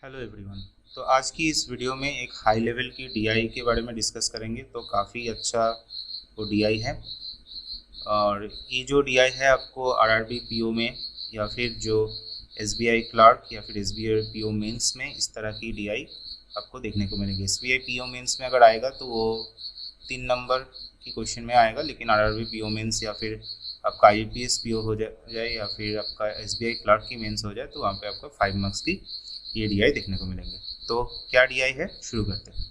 Hello everyone. तो आज की इस वीडियो में एक हाई लेवल की डीआई के बारे में डिस्कस करेंगे। तो काफ़ी अच्छा वो डीआई है और ये जो डीआई है आपको आरआरबी पीओ में या फिर जो एसबीआई क्लार्क या फिर एसबीआई पीओ मेंस में इस तरह की डीआई आपको देखने को मिलेगी। एसबीआई पीओ मेंस में अगर आएगा तो वो 3 नंबर की क्वेश्चन में आएगा, लेकिन आरआरबी पीओ मेंस या फिर आपका आईपीएस पीओ हो जाए या फिर आपका एसबीआई क्लार्क की मेंस हो जाए तो वहाँ पे आपको 5 मार्क्स की ये डीआई देखने को मिलेंगे। तो क्या डीआई है, शुरू करते हैं।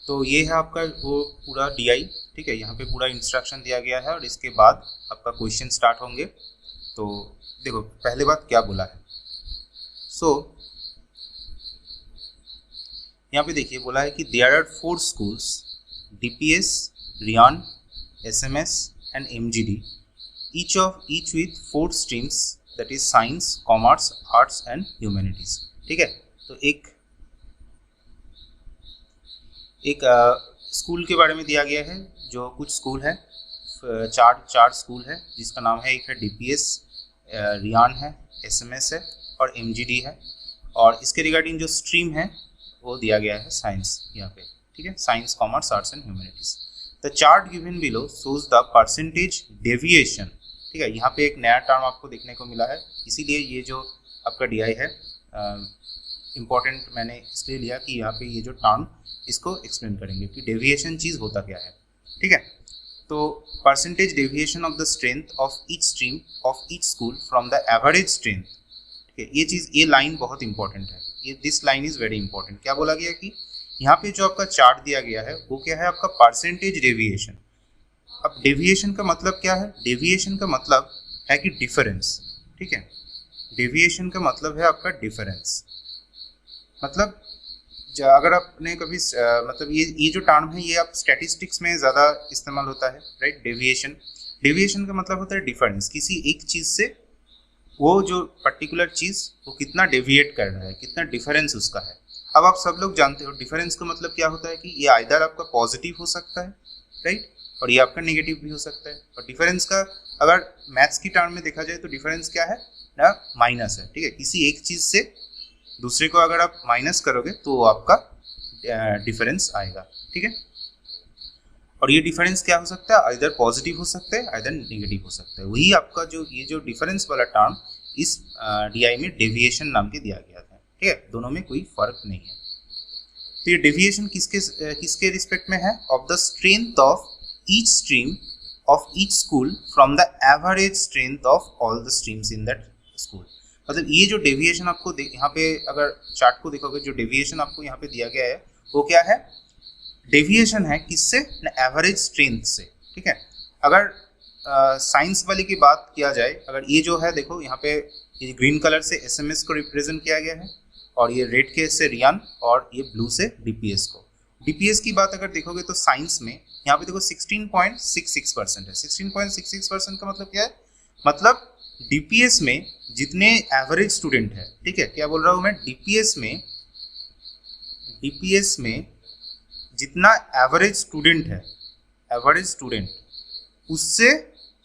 तो ये है आपका वो पूरा डीआई, ठीक है। यहाँ पे पूरा इंस्ट्रक्शन दिया गया है और इसके बाद आपका क्वेश्चन स्टार्ट होंगे। तो देखो पहले बात क्या बोला है। यहाँ पे देखिए बोला है कि there are 4 schools DPS, Ryan, SMS and MGD, each with 4 streams, that is science, commerce, arts and humanities, ठीक है। तो एक स्कूल के बारे में दिया गया है। जो कुछ स्कूल है, चार स्कूल है जिसका नाम है, एक है डीपीएस, रियान है, एसएमएस है और एमजीडी है। और इसके रिगार्डिंग जो स्ट्रीम है वो दिया गया है साइंस यहाँ पे, ठीक है। Science, commerce, arts and humanities. The chart given below shows the percentage deviation, ठीक है। यहाँ पे एक नया टर्म आपको देखने को मिला है, इसीलिए ये जो आपका डीआई है इम्पॉर्टेंट मैंने इसलिए लिया कि यहाँ पे ये जो टर्म इसको एक्सप्लेन करेंगे कि डेविएशन चीज़ होता क्या है, ठीक है। तो percentage deviation of the strength of each stream of each school from the average strength, ठीक है। ये चीज़, ये लाइन बहुत इंपॉर्टेंट है, ये this line is very important. क्या बोला गया कि यहाँ पे जो आपका चार्ट दिया गया है वो क्या है, आपका परसेंटेज डेविएशन। अब डेविएशन का मतलब क्या है? डेविएशन का मतलब है कि डिफरेंस, ठीक है। डेविएशन का मतलब है आपका डिफरेंस। मतलब अगर आपने कभी मतलब ये जो टर्म है ये आप स्टैटिस्टिक्स में ज़्यादा इस्तेमाल होता है, राइट। डेविएशन का मतलब होता है डिफरेंस, किसी एक चीज़ से वो जो पर्टिकुलर चीज़ वो कितना डेविएट कर रहा है, कितना डिफरेंस उसका है। अब आप सब लोग जानते हो डिफरेंस का मतलब क्या होता है कि ये आइदर आपका पॉजिटिव हो सकता है, राइट, और ये आपका नेगेटिव भी हो सकता है। और डिफरेंस का अगर मैथ्स की टर्म में देखा जाए तो डिफरेंस क्या है ना, माइनस है, ठीक है। किसी एक चीज़ से दूसरे को अगर आप माइनस करोगे तो वो आपका डिफरेंस आएगा, ठीक है। और ये डिफरेंस क्या हो सकता है, आइदर पॉजिटिव हो सकता है, आइदर नेगेटिव हो सकता है। वही आपका जो ये जो डिफरेंस वाला टर्म इस डीआई में डेविएशन नाम के दिया गया था, ठीक है। दोनों में कोई फर्क नहीं है। तो ये डेविएशन किसके रिस्पेक्ट में है, of the strength of each stream of each school from the average strength of all the streams in that school। मतलब ये जो डेविएशन आपको यहाँ पे अगर चार्ट को देखोगे, जो डेविएशन आपको यहाँ पे दिया गया है वो क्या है, डेविएशन है किससे, एवरेज स्ट्रेंथ से, ठीक है। अगर साइंस वाले की बात किया जाए, अगर ये जो है देखो यहाँ पे ये ग्रीन कलर से एसएमएस को रिप्रेजेंट किया गया है और ये रेड के से रियान और ये ब्लू से डीपीएस को। डीपीएस की बात अगर देखोगे तो साइंस में यहाँ पे देखो 16.66% है। 16.66% का मतलब क्या है, मतलब डीपीएस में जितने एवरेज स्टूडेंट है, ठीक है, क्या बोल रहा हूँ मैं, डीपीएस में जितना एवरेज स्टूडेंट है, एवरेज स्टूडेंट उससे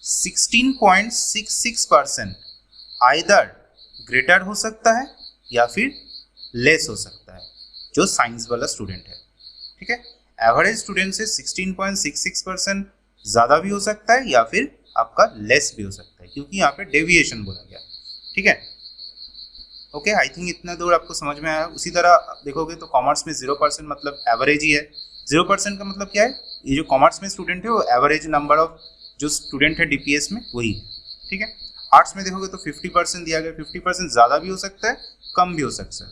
16.66% आइदर ग्रेटर हो सकता है या फिर लेस हो सकता है जो साइंस वाला स्टूडेंट है, ठीक है। एवरेज स्टूडेंट से 16.66% ज़्यादा भी हो सकता है या फिर आपका लेस भी हो सकता है, क्योंकि यहाँ पे डेविएशन बोला गया, ठीक है। ओके, आई थिंक इतना दूर आपको समझ में आया। उसी तरह देखोगे तो कॉमर्स में 0% मतलब एवरेज ही है। 0% का मतलब क्या है, ये जो कॉमर्स में स्टूडेंट है वो एवरेज नंबर ऑफ जो स्टूडेंट है डीपीएस में वही है, ठीक है। आर्ट्स में देखोगे तो 50% दिया गया। 50% ज़्यादा भी हो सकता है, कम भी हो सकता है,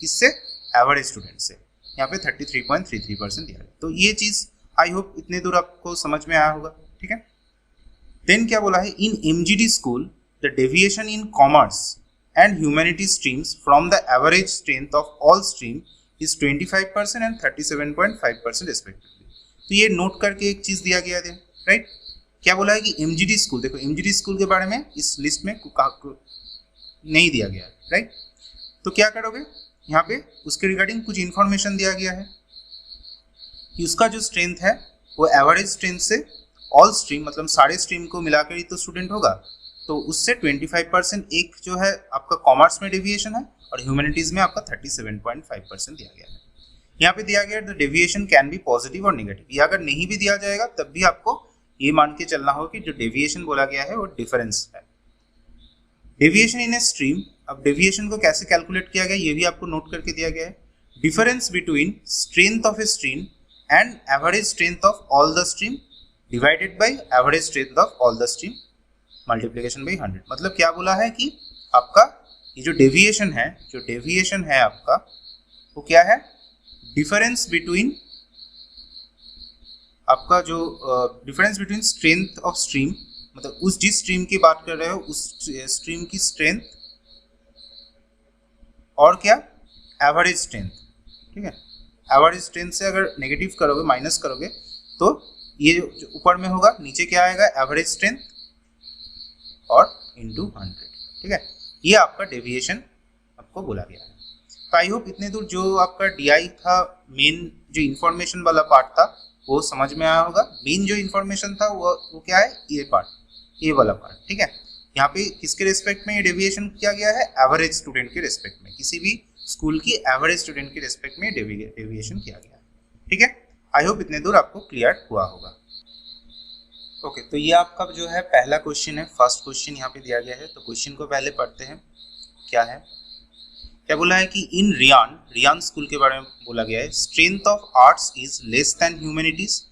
किससे, एवरेज स्टूडेंट से। यहाँ पे 33.33% दिया है। तो ये चीज़ आई होप इतने दूर आपको समझ में आया होगा, ठीक है। देन क्या बोला है, in MGD school the deviation in commerce and humanity streams from the average strength of all stream is 25% and 37.5% respectively. तो ये नोट करके एक चीज़ दिया गया है, राइट। क्या बोला है कि एमजीडी स्कूल, देखो एमजीडी स्कूल के बारे में इस लिस्ट में नहीं दिया गया है, राइट। तो क्या करोगे, यहाँ पे उसके रिगार्डिंग कुछ इन्फॉर्मेशन दिया गया है कि उसका जो स्ट्रेंथ है वो एवरेज स्ट्रेंथ से ऑल स्ट्रीम मतलब सारे स्ट्रीम को मिलाकर ही तो स्टूडेंट होगा, तो उससे 25% एक जो है आपका कॉमर्स में डेविएशन है और ह्यूमैनिटीज में आपका 37.5% दिया गया है। यहाँ पे दिया गया the deviation can be positive और नेगेटिव। ये अगर नहीं भी दिया जाएगा तब भी आपको ये मान के चलना होगा कि जो डेविएशन बोला गया है वो डिफरेंस है। डेविएशन इन ए स्ट्रीम, अब डेविएशन को कैसे कैलकुलेट किया गया ये भी आपको नोट करके दिया गया है। Difference between strength of a stream and average strength of all the stream divided by average strength of all the stream multiplication by 100। मतलब क्या बोला है कि आपका ये जो डेविएशन है आपका वो क्या है, डिफरेंस बिटवीन आपका जो difference between strength of stream, मतलब उस जिस स्ट्रीम की बात कर रहे हो उस स्ट्रीम की स्ट्रेंथ और क्या एवरेज स्ट्रेंथ। ठीक है, एवरेज स्ट्रेंथ से अगर नेगेटिव करोगे, माइनस करोगे तो ये जो ऊपर में होगा, नीचे क्या आएगा एवरेज स्ट्रेंथ और इनटू 100। ठीक है, ये आपका डेविएशन आपको बोला गया है। तो आई होप इतने दूर जो आपका डीआई था, मेन जो इंफॉर्मेशन वाला पार्ट था वो समझ में आया होगा। मेन जो इंफॉर्मेशन था वो क्या है, ये पार्ट, ये वाला पार्ट। ठीक है, यहाँ पे किसके रिस्पेक्ट में ये डेविएशन किया गया है, एवरेज स्टूडेंट के रिस्पेक्ट में, किसी भी स्कूल की एवरेज स्टूडेंट के रिस्पेक्ट में डेविएशन किया गया है। ठीक है, आई होप इतने दूर आपको क्लियर हुआ होगा। ओके, तो ये आपका जो है पहला क्वेश्चन है, फर्स्ट क्वेश्चन यहाँ पे दिया गया है। तो क्वेश्चन को पहले पढ़ते हैं, क्या है, क्या बोला है कि इन रियान स्कूल के बारे में बोला गया है, strength of arts is less than humanities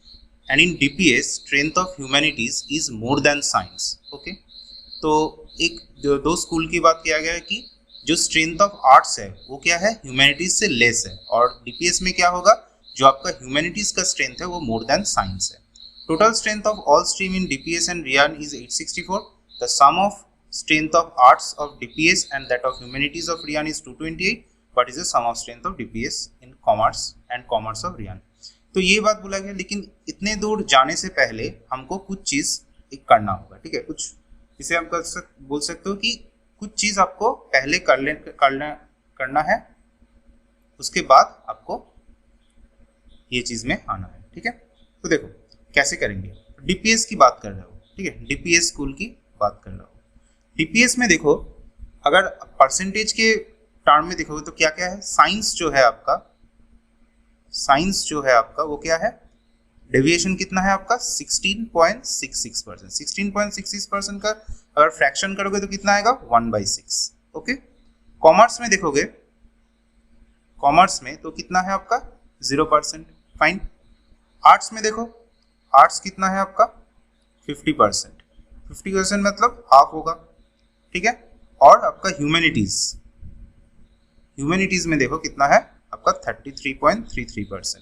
and in DPS strength of humanities is more than science. Okay, तो एक दो स्कूल की बात किया गया है कि जो स्ट्रेंथ ऑफ आर्ट्स है वो क्या है, ह्यूमैनिटीज से लेस है, और डीपीएस में क्या होगा, जो आपका ह्यूमैनिटीज का स्ट्रेंथ है वो मोर देन साइंस है। Total strength of all stream in DPS and Ryan is 864। The sum of strength of arts of DPS and that of humanities of Riyan is 228. What is the sum of strength of DPS in commerce and commerce of Riyan? तो ये बात बोला गया, लेकिन इतने दूर जाने से पहले हमको कुछ चीज एक करना होगा। ठीक है, कुछ इसे हम बोल सकते हो कि कुछ चीज आपको पहले करना है, उसके बाद आपको ये चीज में आना है। ठीक है, तो देखो कैसे करेंगे। डीपीएस की बात कर रहे हो, ठीक है, डीपीएस स्कूल की बात कर रहे हो। डीपीएस में देखो, अगर परसेंटेज के टर्म में देखोगे तो क्या क्या है, साइंस जो है आपका वो क्या है, डेविएशन कितना है आपका 16.66%। 16.66% का अगर फ्रैक्शन करोगे तो कितना आएगा 1/6। ओके, कॉमर्स में देखोगे, कॉमर्स में तो कितना है आपका 0%। फाइन। आर्ट्स में देखो, आर्ट्स कितना है आपका 50%। 50% मतलब हाफ होगा। ठीक है, और आपका ह्यूमैनिटीज में देखो कितना है आपका 33.33%।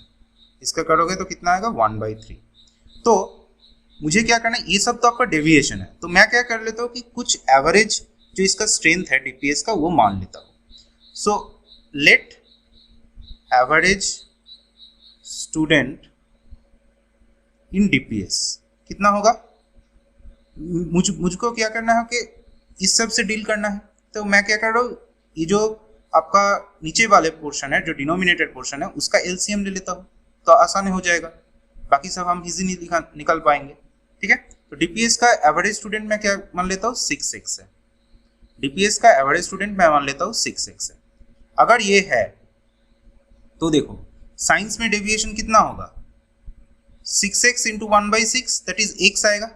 इसका करोगे तो कितना आएगा 1/3। तो मुझे क्या करना है, ये सब तो आपका डेविएशन है, तो मैं क्या कर लेता हूँ कि कुछ एवरेज जो इसका स्ट्रेंथ है डीपीएस का वो मान लेता हूँ। So let average student in DPS कितना होगा, मुझको क्या करना है कि इस सब से डील करना है। तो मैं क्या कर रहा हूँ, ये जो आपका नीचे वाले पोर्शन है, जो डिनोमिनेटेड पोर्शन है, उसका एलसीएम ले लेता हूँ, तो आसान हो जाएगा, बाकी सब हम इजीली निकाल पाएंगे। ठीक है, तो डीपीएस का एवरेज स्टूडेंट मैं क्या मान लेता हूँ 6x है। डीपीएस का एवरेज स्टूडेंट मैं मान लेता हूँ 6x है। अगर ये है तो देखो साइंस में डेविएशन कितना होगा, 6x into 1/6 that is x आएगा,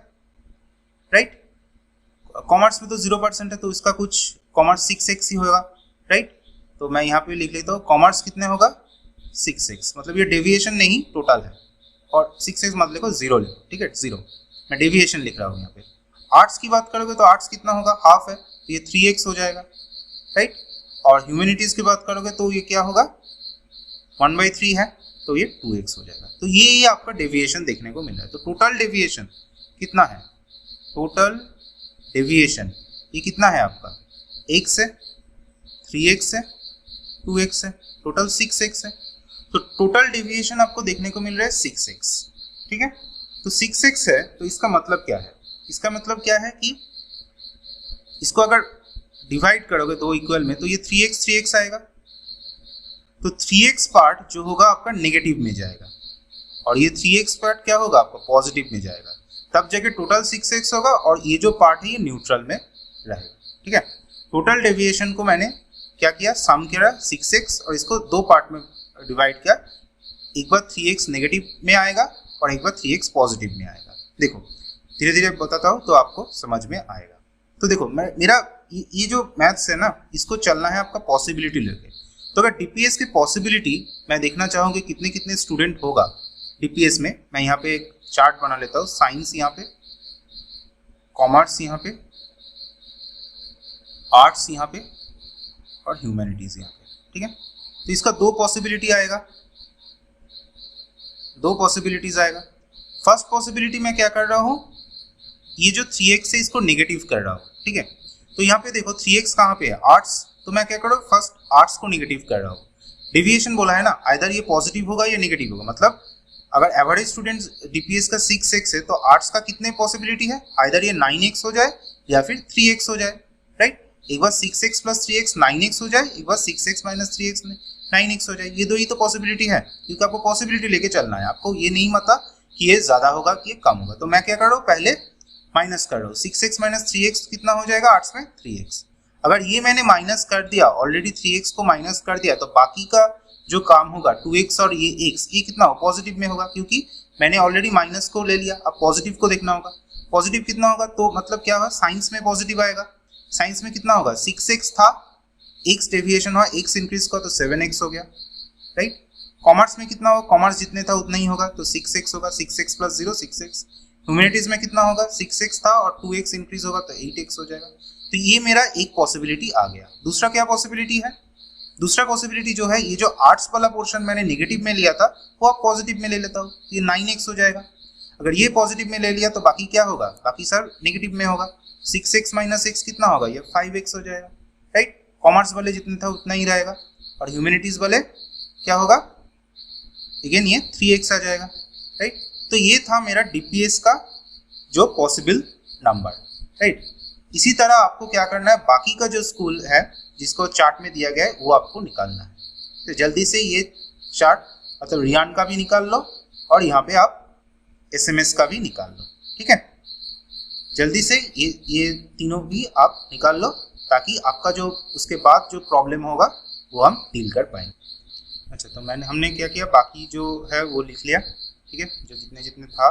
राइट। कॉमर्स में तो 0% है, तो इसका कुछ कॉमर्स 6x ही होगा, राइट। तो मैं यहाँ पे लिख लेता हूँ कॉमर्स कितने होगा 6x, मतलब ये डेविएशन नहीं टोटल है, और 6x मतलब लिखो 0 लिखो। ठीक है, 0 मैं डेविएशन लिख रहा हूँ यहाँ पे। आर्ट्स की बात करोगे तो आर्ट्स कितना होगा, हाफ है, तो ये 3x हो जाएगा, राइट। और ह्यूमैनिटीज की बात करोगे तो ये क्या होगा 1/3 है, तो ये 2x हो जाएगा। तो ये आपका डेविएशन देखने को मिल रहा है। तो टोटल डेविएशन कितना है, टोटल डेविएशन ये कितना है आपका, x है, 3x है, 2x है, टोटल 6x है। तो टोटल डेविएशन आपको देखने को मिल रहा है 6x। ठीक है, तो 6x है, तो इसका मतलब क्या है, इसका मतलब क्या है कि इसको अगर डिवाइड करोगे दो इक्वल में तो ये 3x आएगा। तो 3x पार्ट जो होगा आपका नेगेटिव में जाएगा, और ये 3x पार्ट क्या होगा आपका पॉजिटिव में जाएगा। तब जाके टोटल 6x होगा और ये जो पार्ट है ये न्यूट्रल में रहेगा। ठीक है, टोटल डेविएशन को मैंने क्या किया, सम किया 6x और इसको दो पार्ट में डिवाइड किया। एक बार 3x नेगेटिव में आएगा और एक बार 3x पॉजिटिव में आएगा। देखो धीरे धीरे बताता हूँ तो आपको समझ में आएगा। तो देखो मेरा ये जो मैथ्स है ना, इसको चलना है आपका पॉसिबिलिटी लेके। तो अगर डीपीएस की पॉसिबिलिटी मैं देखना चाहूँगी कितने कितने स्टूडेंट होगा डीपीएस में, मैं यहाँ पे एक चार्ट बना लेता हूँ। साइंस यहाँ पे, कॉमर्स यहाँ पे, आर्ट्स यहाँ पे और ह्यूमैनिटीज यहाँ पे। ठीक है, तो इसका दो पॉसिबिलिटी आएगा, दो पॉसिबिलिटीज आएगा। फर्स्ट पॉसिबिलिटी मैं क्या कर रहा हूँ, ये जो 3x है इसको नेगेटिव कर रहा हूँ। ठीक है, तो यहाँ पे देखो 3x कहाँ पे है, आर्ट्स, तो मैं क्या कर रहा हूँ, फर्स्ट आर्ट्स को नेगेटिव कर रहा हूँ। डेविएशन बोला है ना, आइदर ये पॉजिटिव होगा या नेगेटिव होगा। मतलब अगर एवरेज स्टूडेंट डीपीएस का 6x है तो आर्ट्स का कितने पॉसिबिलिटी है, आइदर ये 9x हो जाए या फिर 3x हो जाए। राइट, एक बार 6x प्लस 3x 9x हो जाए, एक बार 6x माइनस 3x 9x हो जाए। ये दो ही तो पॉसिबिलिटी है, क्योंकि आपको पॉसिबिलिटी लेके चलना है। आपको ये नहीं पता कि ये ज्यादा होगा कि ये कम होगा। तो मैं क्या कर रहा हूँ, पहले माइनस कर रहा हूँ। 6x माइनस 3x कितना हो जाएगा, आर्ट्स में 3x। अगर ये मैंने माइनस कर दिया, ऑलरेडी 3x को माइनस कर दिया, तो बाकी का जो काम होगा 2x और ये x, ये कितना हो, पॉजिटिव में होगा, क्योंकि मैंने ऑलरेडी माइनस को ले लिया। अब पॉजिटिव को देखना होगा, पॉजिटिव कितना होगा, तो मतलब क्या होगा, साइंस में पॉजिटिव आएगा। साइंस में कितना होगा, 6x था, x डेविएशन हुआ, x इंक्रीज हुआ तो 7x हो गया। राइट, कॉमर्स में कितना होगा, कॉमर्स जितने था उतना ही होगा तो 6x होगा, 6x प्लस 0 6x। ह्यूमैनिटीज में कितना होगा, 6x था और 2x इंक्रीज होगा तो 8x हो जाएगा। तो ये मेरा एक पॉसिबिलिटी आ गया। दूसरा क्या पॉसिबिलिटी है, दूसरा पॉसिबिलिटी जो है, ये जो आर्ट्स वाला पोर्शन मैंने नेगेटिव में लिया था वो आप पॉजिटिव में ले लेता हूँ, ये 9x हो जाएगा। अगर ये पॉजिटिव में ले लिया तो बाकी क्या होगा, बाकी सर नेगेटिव में होगा। 6x माइनस x कितना होगा, ये 5x हो जाएगा। राइट, कॉमर्स वाले जितने था उतना ही रहेगा और ह्यूमैनिटीज वाले क्या होगा, अगेन ये 3x आ जाएगा। राइट, तो ये था मेरा डीपीएस का जो पॉसिबल नंबर। राइट, इसी तरह आपको क्या करना है, बाकी का जो स्कूल है जिसको चार्ट में दिया गया है वो आपको निकालना है। तो जल्दी से ये चार्ट मतलब रियान का भी निकाल लो और यहाँ पे आप एसएमएस का भी निकाल लो। ठीक है, जल्दी से ये तीनों भी आप निकाल लो, ताकि आपका जो उसके बाद जो प्रॉब्लम होगा वो हम डील कर पाएंगे। अच्छा, तो हमने क्या किया, बाकी जो है वो लिख लिया। ठीक है, जो जितने जितने था,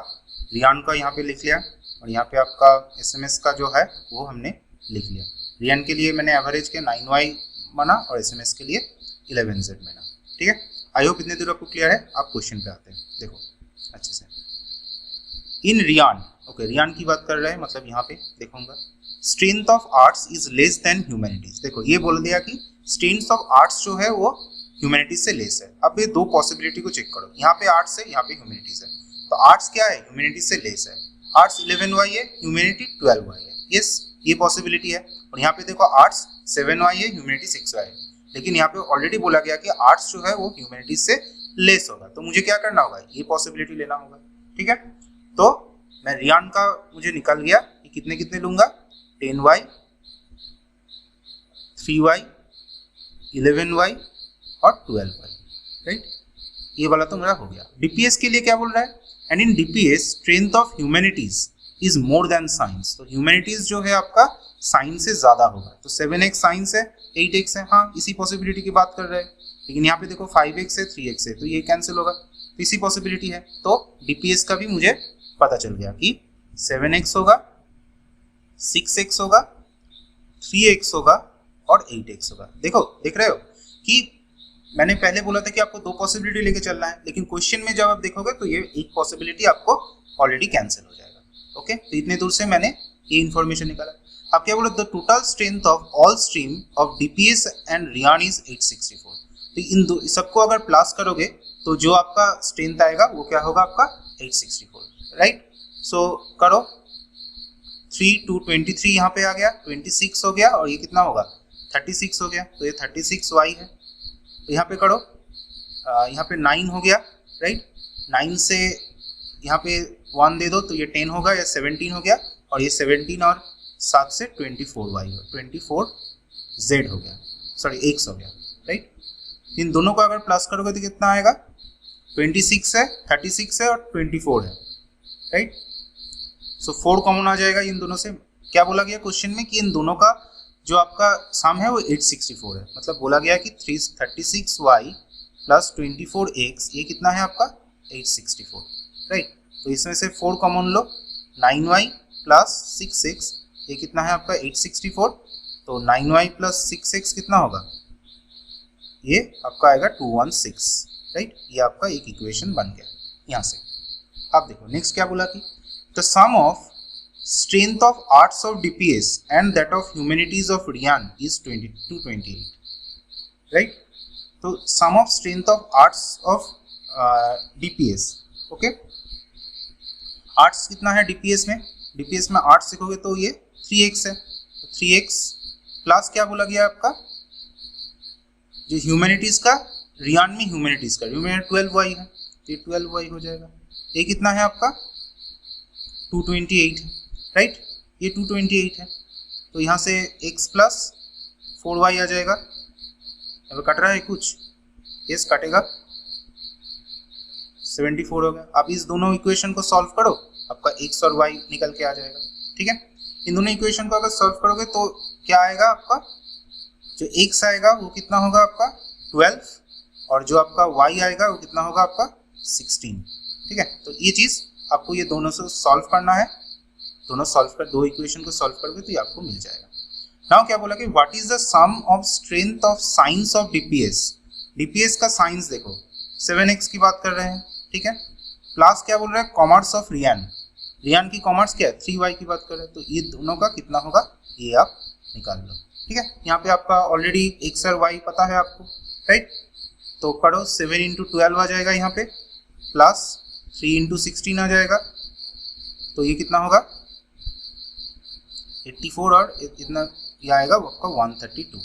रियान का यहाँ पे लिख लिया और यहाँ पे आपका एसएमएस का जो है वो हमने लिख लिया। रियान के लिए मैंने एवरेज के 9y बना और एसएमएस के लिए 11z बना। ठीक है, आई होप इतने दूर आपको क्लियर है। आप क्वेश्चन पे आते हैं, देखो अच्छे से। इन रियान, ओके, रियान की बात कर रहे हैं, मतलब यहाँ पे देखूंगा strength of arts is less than humanities. देखो ये बोल दिया कि स्ट्रेंथ ऑफ आर्ट्स जो है वो ह्यूमैनिटीज से लेस है। अब ये दो पॉसिबिलिटी को चेक करो, यहाँ पे आर्ट्स है, यहाँ पे ह्यूमैनिटीज है। तो आर्ट्स क्या है, ह्यूमैनिटीज से लेस है। आर्ट्स 11y है, ह्यूमैनिटी 12y है। यस, ये पॉसिबिलिटी है। और यहाँ पे देखो आर्ट्स 7y है, ह्यूमैनिटी 6y है। लेकिन यहाँ पे ऑलरेडी बोला गया कि आर्ट्स जो है वो ह्यूमैनिटीज से लेस होगा, तो मुझे क्या करना होगा, ये पॉसिबिलिटी लेना होगा। ठीक है, तो मैं रियान का मुझे निकल गया कि कितने कितने लूंगा, 10y, 3y, 11y और 12y। राइट, ये वाला तो मेरा हो गया। डीपीएस के लिए क्या बोल रहा है, and in DPS strength of humanities is more than science. तो ह्यूमैनिटीज जो है आपका साइंस से ज्यादा होगा। तो 7x साइंस है, 8x है, हाँ इसी पॉसिबिलिटी की बात कर रहे हैं। लेकिन यहाँ पे देखो 5x है, 3x है, तो ये कैंसिल होगा, तो इसी पॉसिबिलिटी है। तो डीपीएस का भी मुझे पता चल गया कि 7x होगा, 6x होगा, 3x होगा और 8x होगा। देखो देख रहे हो कि मैंने पहले बोला था कि आपको दो पॉसिबिलिटी लेके चलना है, लेकिन क्वेश्चन में जब आप देखोगे तो ये एक पॉसिबिलिटी आपको ऑलरेडी कैंसिल हो जाएगा। ओके, तो इतने दूर से मैंने ये इन्फॉर्मेशन निकाला। आप क्या बोलो, the total strength of all stream of DPS and Ryan is 864। तो इन दो सबको अगर प्लस करोगे तो जो आपका स्ट्रेंथ आएगा वो क्या होगा, आपका 864। राइट, सो करो, 3 2 23 यहाँ पे आ गया, 26 हो गया और ये कितना होगा, 36 हो गया। तो ये 36y है। तो यहाँ पे करो, यहाँ पे 9 हो गया। राइट, 9 से यहाँ पे 1 दे दो तो ये 10 होगा, या 17 हो गया, और ये 17 और 7 से 24y हो, 24z हो गया, सॉरी x हो गया। राइट, इन दोनों को अगर प्लस करोगे तो कितना आएगा, 26 है, 36 है और 24 है। राइट, सो 4 कॉमन आ जाएगा इन दोनों से। क्या बोला गया क्वेश्चन में कि इन दोनों का जो आपका सम है वो 864 है, मतलब बोला गया कि 336y प्लस 24x ये कितना है आपका 864, राइट। तो इसमें से 4 कॉमन लो, 9y प्लस 6x ये कितना है आपका 864, तो 9y प्लस 6x कितना होगा, ये आपका आएगा 216, राइट। ये आपका एक इक्वेशन बन गया यहाँ से। अब देखो नेक्स्ट क्या बोला कि the sum of strength of arts of DPS and that of humanities of Rian is 228, right? तो sum of strength of arts of DPS, okay? arts कितना है DPS में, DPS में arts लिखोगे तो ये 3x है, तो 3x प्लस क्या बोला गया आपका जो ह्यूमैनिटीज का, रियान में ह्यूमैनिटीज का 12y है, तो ये 12y हो जाएगा। ये कितना है आपका 228 है, राइट। ये 228 है, तो यहाँ से x प्लस 4y आ जाएगा। अब कट रहा है कुछ, यस कटेगा, 74 हो गया। अब इस दोनों इक्वेशन को सॉल्व करो, आपका x और y निकल के आ जाएगा, ठीक है। इन दोनों इक्वेशन को अगर सॉल्व करोगे तो क्या आएगा आपका, जो x आएगा वो कितना होगा आपका 12, और जो आपका y आएगा वो कितना होगा आपका 16, ठीक है। तो ये चीज आपको ये दोनों से सॉल्व करना है, दोनों सॉल्व कर, दो इक्वेशन को सॉल्व करोगे तो ये आपको मिल जाएगा। नाउ क्या बोला कि what is the sum of strength of science of DPS. DPS का साइंस देखो 7x की बात कर रहे हैं, ठीक है। प्लस क्या बोल रहा है कॉमर्स ऑफ रियान, रियान की कॉमर्स क्या है 3y की बात कर रहे हैं, तो ये दोनों का कितना होगा ये आप निकाल लो, ठीक है। यहाँ पे आपका ऑलरेडी x और y पता है आपको, राइट। तो करो 7 × 12 आ जाएगा यहाँ पे, प्लस 3 × 16 आ जाएगा, तो ये कितना होगा 84, और इतना ये आएगा आपका 132,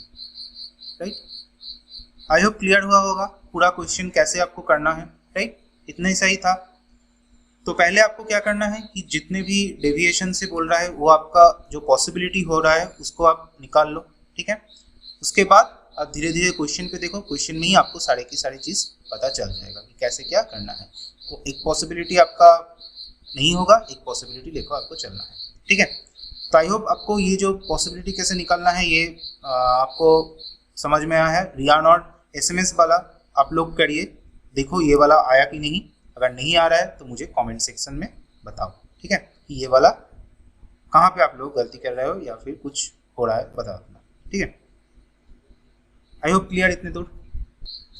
राइट। आई होप क्लियर हुआ होगा पूरा क्वेश्चन कैसे आपको करना है, राइट। इतना ही सही था। तो पहले आपको क्या करना है कि जितने भी डेविएशन से बोल रहा है वो आपका जो पॉसिबिलिटी हो रहा है उसको आप निकाल लो, ठीक है। उसके बाद आप धीरे धीरे क्वेश्चन पे देखो, क्वेश्चन में ही आपको सारी की सारी चीज़ पता चल जाएगा कि कैसे क्या करना है। तो एक पॉसिबिलिटी आपका नहीं होगा, एक पॉसिबिलिटी लेकर आपको चलना है, ठीक है। तो आई होप आपको ये जो पॉसिबिलिटी कैसे निकालना है ये आपको समझ में आया है। रियान और SMS वाला आप लोग करिए, देखो ये वाला आया कि नहीं, अगर नहीं आ रहा है तो मुझे कमेंट सेक्शन में बताओ, ठीक है, कि ये वाला कहाँ पे आप लोग गलती कर रहे हो या फिर कुछ हो रहा है बता देना, ठीक है। आई होप क्लियर इतने दूर।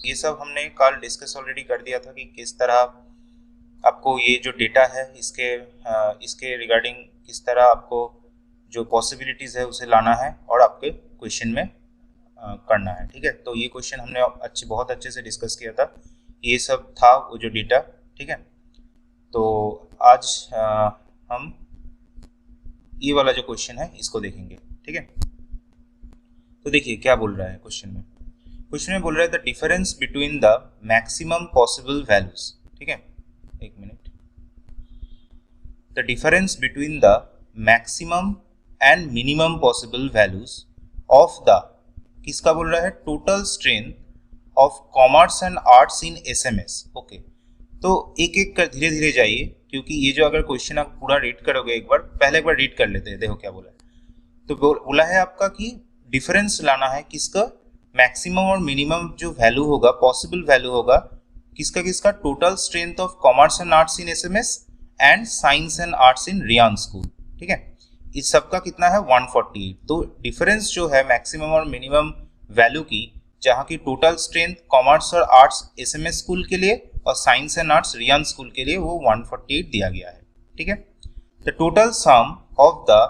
ये सब हमने कल डिस्कस ऑलरेडी कर दिया था कि किस तरह आपको ये जो डेटा है इसके रिगार्डिंग किस तरह आपको जो पॉसिबिलिटीज़ है उसे लाना है और आपके क्वेश्चन में करना है, ठीक है। तो ये क्वेश्चन हमने बहुत अच्छे से डिस्कस किया था, ये सब था वो जो डेटा, ठीक है। तो आज हम ये वाला जो क्वेश्चन है इसको देखेंगे, ठीक है। तो देखिए क्या बोल रहा है क्वेश्चन में बोल रहा है the difference between the maximum possible values, ठीक है। एक minute, the difference between the maximum and minimum possible values of the, किसका बोल रहा है, total strength of commerce and arts in SMS, okay. तो एक एक कर धीरे धीरे जाइए, क्योंकि ये जो अगर क्वेश्चन आप पूरा रीड करोगे एक बार रीड कर लेते हैं, देखो क्या बोला है। तो बोला है आपका कि डिफरेंस लाना है किसका, मैक्सिमम और मिनिमम जो वैल्यू होगा, पॉसिबल वैल्यू होगा किसका, total strength of commerce and arts in SMS and science and arts in Ryan school, ठीक है। इस सबका कितना है 148। तो डिफरेंस जो है मैक्सिमम और मिनिमम वैल्यू की, जहाँ की टोटल स्ट्रेंथ कॉमर्स और आर्ट्स SMS स्कूल के लिए और science and arts Ryan school के लिए वो 148 दिया गया है, ठीक है। The total sum of the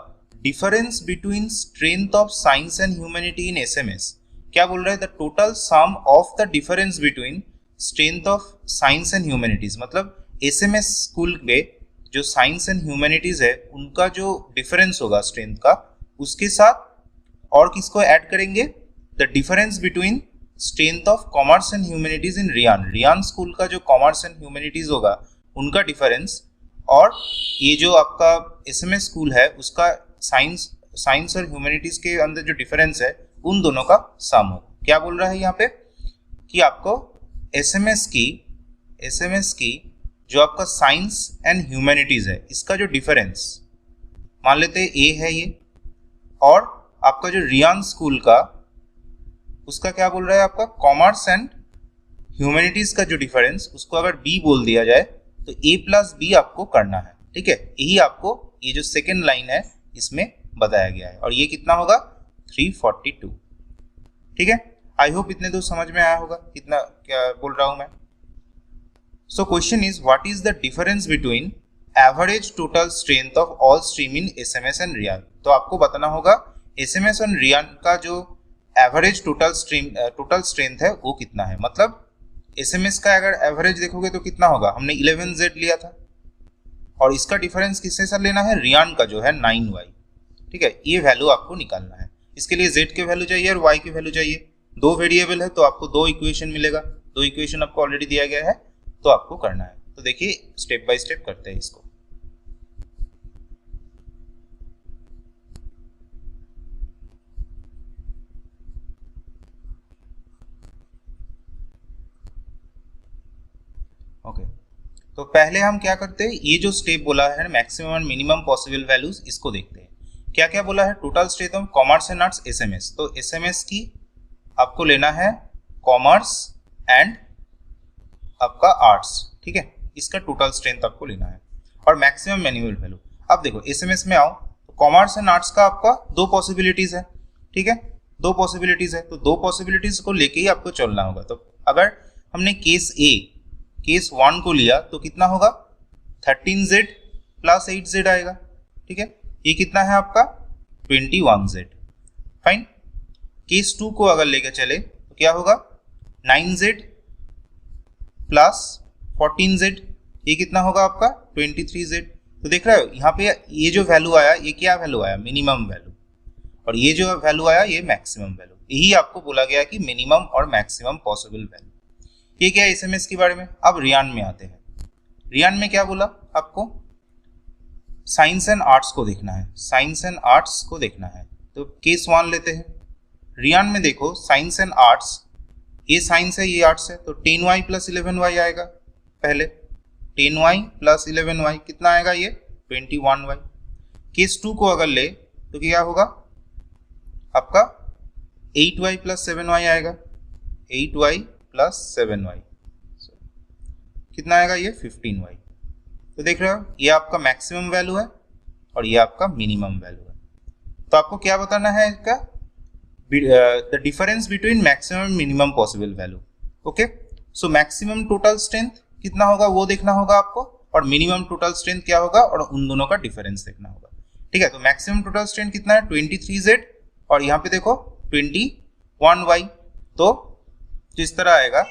difference between strength of science and humanity in SMS, क्या बोल रहा है, the total sum of the difference between strength of science and humanities, मतलब SMS स्कूल में जो साइंस एंड ह्यूमैनिटीज है उनका जो डिफरेंस होगा स्ट्रेंथ का, उसके साथ और किसको ऐड करेंगे, the difference between strength of commerce and humanities in Ryan school का जो कॉमर्स एंड ह्यूमैनिटीज होगा उनका डिफरेंस, और ये जो आपका SMS स्कूल है उसका साइंस और ह्यूमैनिटीज के अंदर जो डिफरेंस है उन दोनों का सम हो। क्या बोल रहा है यहाँ पे कि आपको SMS की जो आपका साइंस एंड ह्यूमैनिटीज है इसका जो डिफरेंस, मान लेते हैं ए है ये, और आपका जो रियान स्कूल का उसका क्या बोल रहा है, आपका कॉमर्स एंड ह्यूमैनिटीज का जो डिफरेंस उसको अगर बी बोल दिया जाए तो ए प्लस बी आपको करना है, ठीक है। यही आपको ये जो सेकेंड लाइन है इसमें बताया गया है, और ये कितना होगा 342, ठीक है। आई होप इतने दूर समझ में आया होगा कितना क्या बोल रहा हूं मैं। So question is what is the difference between average total strength of all stream in SMS and Ryan. तो आपको बताना होगा एसएमएस और रियान का जो एवरेज टोटल स्ट्रेंथ है वो कितना है। मतलब एसएमएस का अगर एवरेज देखोगे तो कितना होगा, हमने 11Z लिया था, और इसका डिफरेंस किससे सर लेना है, रियान का जो है 9Y, ठीक है। ये वैल्यू आपको निकालना है। इसके लिए Z के वैल्यू चाहिए और Y की वैल्यू चाहिए। दो वेरिएबल है तो आपको दो इक्वेशन मिलेगा, दो इक्वेशन आपको ऑलरेडी दिया गया है तो आपको करना है। तो देखिए स्टेप बाय स्टेप करते हैं इसको। ओके, तो पहले हम क्या करते हैं, ये जो स्टेप बोला है maximum and minimum possible values, इसको देखते हैं। क्या क्या बोला है, total strength of commerce and arts SMS. तो एसएमएस की आपको लेना है कॉमर्स एंड आपका आर्ट्स, ठीक है। इसका टोटल स्ट्रेंथ आपको लेना है और मैक्सिमम मैन्युअल वैल्यू। अब देखो एसएमएस में आओ तो कॉमर्स एंड आर्ट्स का आपका दो पॉसिबिलिटीज है, ठीक है, दो पॉसिबिलिटीज है। तो दो पॉसिबिलिटीज को लेके ही आपको चलना होगा। तो अगर हमने केस 1 को लिया तो कितना होगा 13Z प्लस 8Z आएगा, ठीक है। ये कितना है आपका 21Z, फाइन। केस 2 को अगर लेकर चले तो क्या होगा 9Z प्लस 14Z, ये कितना होगा आपका 23Z। तो देख रहे हो यहाँ पे ये जो वैल्यू आया ये क्या वैल्यू आया, मिनिमम वैल्यू, और ये जो वैल्यू आया ये मैक्सिमम वैल्यू। यही आपको बोला गया कि मिनिमम और मैक्सिमम पॉसिबल वैल्यू। ये क्या है एसएमएस के बारे में। अब रियान में आते हैं। रियान में क्या बोला आपको, साइंस एंड आर्ट्स को देखना है, साइंस एंड आर्ट्स को देखना है। तो केस 1 लेते हैं। रियान में देखो साइंस एंड आर्ट्स, ये साइंस है ये आर्ट्स है, तो 10Y प्लस 11Y आएगा। पहले 10Y प्लस 11Y कितना आएगा, ये 21Y। केस 2 को अगर ले तो क्या होगा आपका 8Y प्लस 7Y आएगा, 8Y प्लस 7Y कितना आएगा, ये 15Y। तो देख रहे हो ये आपका मैक्सिमम वैल्यू है और ये आपका मिनिमम वैल्यू है। तो आपको क्या बताना है इसका, the difference between maximum and minimum possible value. Okay, so maximum total strength कितना होगा वो देखना होगा आपको, और मिनिमम टोटल स्ट्रेंथ क्या होगा, और उन दोनों का डिफरेंस देखना होगा, ठीक है। तो मैक्सिमम टोटल स्ट्रेंथ कितना है 23Z, और यहाँ पे देखो 21Y। तो इस तरह आएगा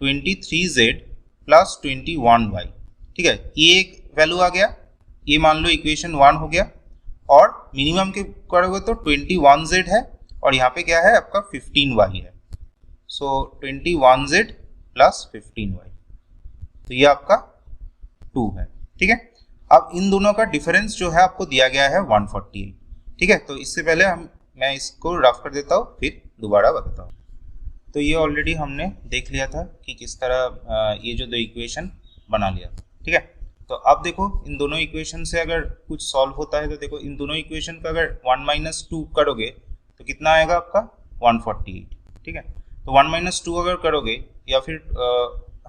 23Z प्लस 21Y, ठीक है। ये एक वैल्यू आ गया, ये मान लो इक्वेशन 1 हो गया। और मिनिमम के करोगे तो 21Z है और यहाँ पे क्या है आपका 15Y है। सो 21Z प्लस 15Y, तो ये आपका 2 है, ठीक है। अब इन दोनों का डिफरेंस जो है आपको दिया गया है 148, ठीक है। तो इससे पहले मैं इसको रफ कर देता हूँ फिर दोबारा बताता हूँ। तो ये ऑलरेडी हमने देख लिया था कि किस तरह ये जो दो इक्वेशन बना लिया, ठीक है। तो अब देखो इन दोनों इक्वेशन से अगर कुछ सॉल्व होता है तो देखो इन दोनों इक्वेशन का अगर 1 - 2 करोगे तो कितना आएगा आपका 148, ठीक है। तो 1 - 2 अगर करोगे या फिर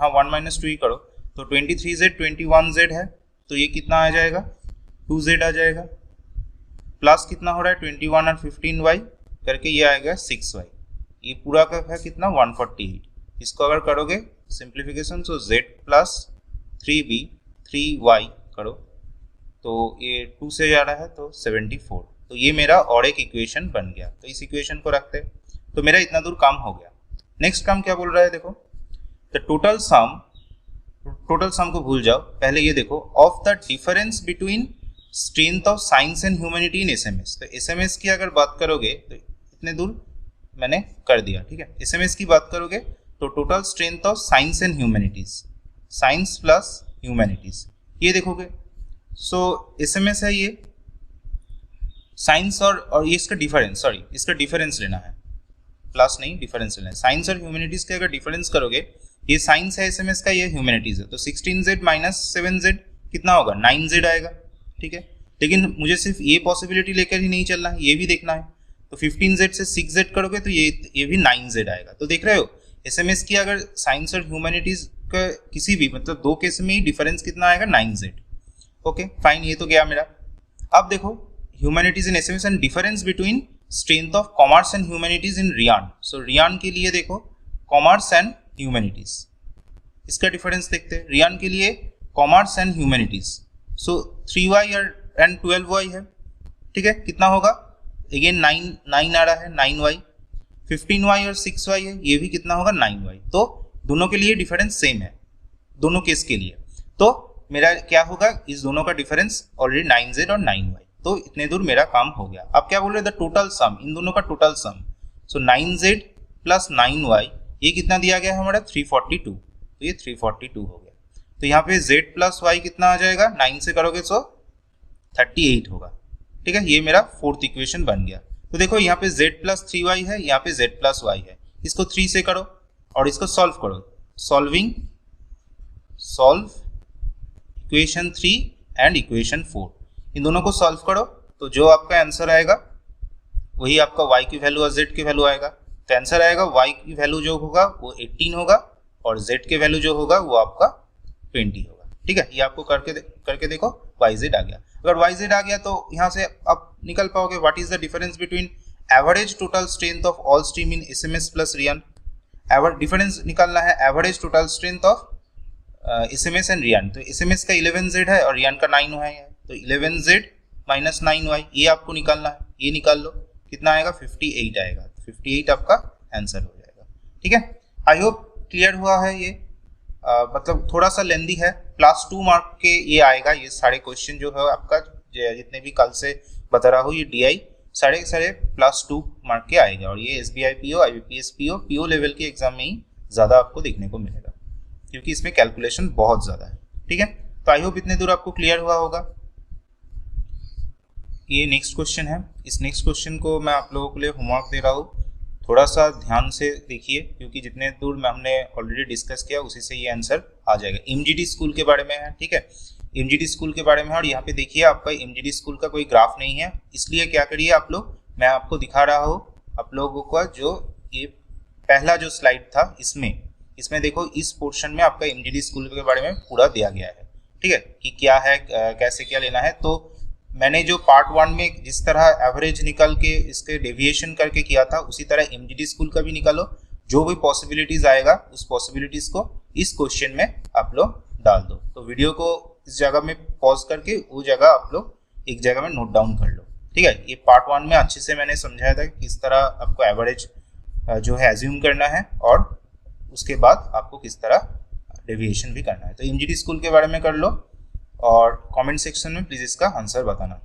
1 - 2 ही करो तो 23Z 21Z है, तो ये कितना आ जाएगा 2Z आ जाएगा, प्लस कितना हो रहा है 21 और 15Y करके ये आएगा 6Y। ये पूरा का है कितना 148। इसको अगर करोगे सिंप्लीफिकेशन तो Z प्लस 3B 3Y करो तो ये 2 से जा रहा है तो 74। तो ये मेरा और एक इक्वेशन बन गया। तो इस इक्वेशन को रखते हैं, तो मेरा इतना दूर काम हो गया। नेक्स्ट काम क्या बोल रहा है देखो, द टोटल सम को भूल जाओ, पहले ये देखो of the difference between strength of science and humanity in SMS. तो एसएमएस की अगर बात करोगे तो इतने दूर मैंने कर दिया, ठीक है। एसएमएस की बात करोगे तो total strength of science and humanities, science plus humanities, ये देखोगे। सो एसएमएस है ये साइंस और ये इसका डिफरेंस लेना है, प्लस नहीं डिफरेंस लेना है। साइंस और ह्यूमैनिटीज के अगर डिफरेंस करोगे, ये साइंस है एसएमएस का, ये ह्यूमैनिटीज है, तो 16Z माइनस 7Z कितना होगा 9Z आएगा, ठीक है। लेकिन मुझे सिर्फ ये पॉसिबिलिटी लेकर ही नहीं चलना है, ये भी देखना है। तो 15z से 6z करोगे तो ये भी 9z आएगा। तो देख रहे हो एसएमएस की अगर साइंस और ह्यूमैनिटीज का किसी भी मतलब दो केस में ही डिफरेंस कितना आएगा, 9z। ओके फाइन, ये तो गया मेरा। अब देखो humanities in SMS and difference between strength of commerce and humanities in Ryan. So Ryan के लिए देखो कॉमर्स एंड ह्यूमैनिटीज, इसका डिफरेंस देखते हैं। रियान के लिए commerce and humanities, so 3y and 12y है, ठीक है। कितना होगा, अगेन 9 आ रहा है, 9y। 15y और 6y है, ये भी कितना होगा, 9y। तो दोनों के लिए डिफरेंस सेम है, दोनों केस के लिए। तो मेरा क्या होगा, इस दोनों का डिफरेंस ऑलरेडी 9z और 9y। तो इतने दूर मेरा काम हो गया। अब क्या बोल रहे हैं, द टोटल सम, इन दोनों का टोटल सम। सो 9z प्लस 9y, ये कितना दिया गया है हमारा, 342। तो ये 342 हो गया। तो यहाँ पे z प्लस y कितना आ जाएगा, 9 से करोगे तो 38 होगा, ठीक है। ये मेरा फोर्थ इक्वेशन बन गया। तो देखो यहाँ पे z प्लस 3y है, यहाँ पे z प्लस y है। इसको 3 से करो और इसको सॉल्व करो। सॉल्व इक्वेशन 3 एंड इक्वेशन 4, इन दोनों को सॉल्व करो तो जो आपका आंसर आएगा वही आपका y की वैल्यू और z की वैल्यू आएगा। तो आंसर आएगा y की वैल्यू जो होगा वो 18 होगा और z की वैल्यू जो होगा वो आपका 20 होगा, ठीक है। ये आपको करके देखो, yz आ गया। अगर yz आ गया तो यहाँ से आप निकल पाओगे what is the difference between average total strength of all stream in SMS plus Ryan. Difference निकालना है average total strength of SMS and Ryan. तो एसएमएस का 11z है और रियान का 9 है, तो 11z माइनस 9y ये आपको निकालना है। ये निकाल लो, कितना आएगा, 58 आएगा। 58 आपका आंसर हो जाएगा, ठीक है। आई होप क्लियर हुआ है ये। मतलब थोड़ा सा लेंदी है, क्लास 2 मार्क के ये आएगा। ये सारे क्वेश्चन जो है आपका जितने भी कल से बता रहा हूँ, ये DI सारे क्लास 2 मार्क के आएगा। और ये SBI PO, IBPS PO level के एग्जाम में ही ज़्यादा आपको देखने को मिलेगा, क्योंकि इसमें कैलकुलेशन बहुत ज़्यादा है, ठीक है। तो आई होप इतने दूर आपको क्लियर हुआ होगा। ये नेक्स्ट क्वेश्चन है। इस नेक्स्ट क्वेश्चन को मैं आप लोगों के लिए होमवर्क दे रहा हूँ, थोड़ा सा ध्यान से देखिए, क्योंकि जितने दूर में हमने ऑलरेडी डिस्कस किया उसी से ये आंसर आ जाएगा। MGD स्कूल के बारे में है, ठीक है। MGD स्कूल के बारे में है और यहाँ पे देखिए आपका MGD स्कूल का कोई ग्राफ नहीं है, इसलिए क्या करिए आप लोग, मैं आपको दिखा रहा हूँ आप लोगों का जो ये पहला जो स्लाइड था इसमें देखो, इस पोर्शन में आपका MGD स्कूल के बारे में पूरा दिया गया है, ठीक है, कि क्या है कैसे क्या लेना है। तो मैंने जो पार्ट 1 में जिस तरह एवरेज निकल के इसके डेविएशन करके किया था, उसी तरह MGD स्कूल का भी निकालो। जो भी पॉसिबिलिटीज आएगा उस पॉसिबिलिटीज को इस क्वेश्चन में आप लोग डाल दो। तो वीडियो को इस जगह में पॉज करके वो जगह आप लोग एक जगह में नोट डाउन कर लो, ठीक है। ये पार्ट 1 में अच्छे से मैंने समझाया था कि किस तरह आपको एवरेज जो है एज्यूम करना है और उसके बाद आपको किस तरह डेविएशन भी करना है। तो MGD स्कूल के बारे में कर लो और कमेंट सेक्शन में प्लीज़ इसका आंसर बताना,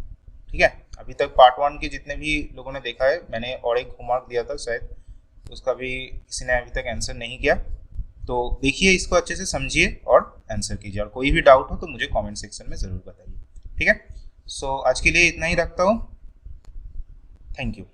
ठीक है। अभी तक पार्ट 1 के जितने भी लोगों ने देखा है, मैंने और एक होमवर्क दिया था शायद, उसका भी किसी ने अभी तक आंसर नहीं किया। तो देखिए, इसको अच्छे से समझिए और आंसर कीजिए, और कोई भी डाउट हो तो मुझे कमेंट सेक्शन में ज़रूर बताइए, ठीक है। सो आज के लिए इतना ही रखता हूँ। Thank you.